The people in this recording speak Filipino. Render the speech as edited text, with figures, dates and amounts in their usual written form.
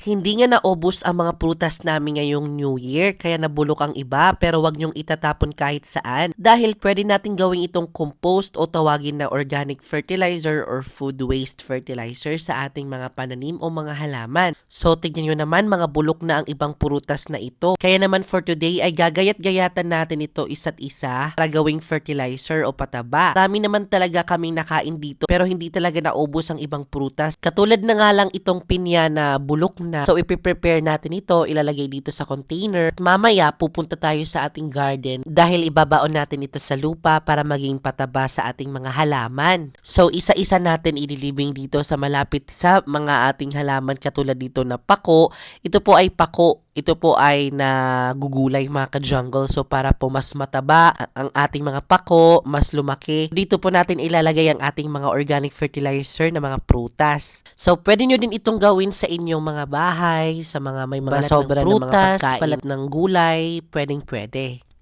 Hindi nga naubos ang mga prutas namin ngayong New Year, kaya nabulok ang iba, pero wag niyong itatapon kahit saan dahil pwede natin gawin itong compost o tawagin na organic fertilizer or food waste fertilizer sa ating mga pananim o mga halaman. So tignan nyo naman, mga bulok na ang ibang prutas na ito. Kaya naman for today ay gagayat-gayatan natin ito isa't isa para gawing fertilizer o pataba. Marami naman talaga kaming nakain dito pero hindi talaga naubos ang ibang prutas. Katulad na nga lang itong pinya na bulok na. So, ipiprepare natin ito, ilalagay dito sa container. Mamaya, pupunta tayo sa ating garden dahil ibabaon natin ito sa lupa para maging pataba sa ating mga halaman. So, isa-isa natin ililibing dito sa malapit sa mga ating halaman katulad dito na pako. Ito po ay pako. Ito po ay nagugulay mga ka-jungle. So, para po mas mataba ang ating mga pako, mas lumaki. Dito po natin ilalagay ang ating mga organic fertilizer na mga prutas. So, pwede nyo din itong gawin sa inyong mga bahay, sa mga may mga sobra ng mga pagkain, balat ng gulay, pwedeng pwede.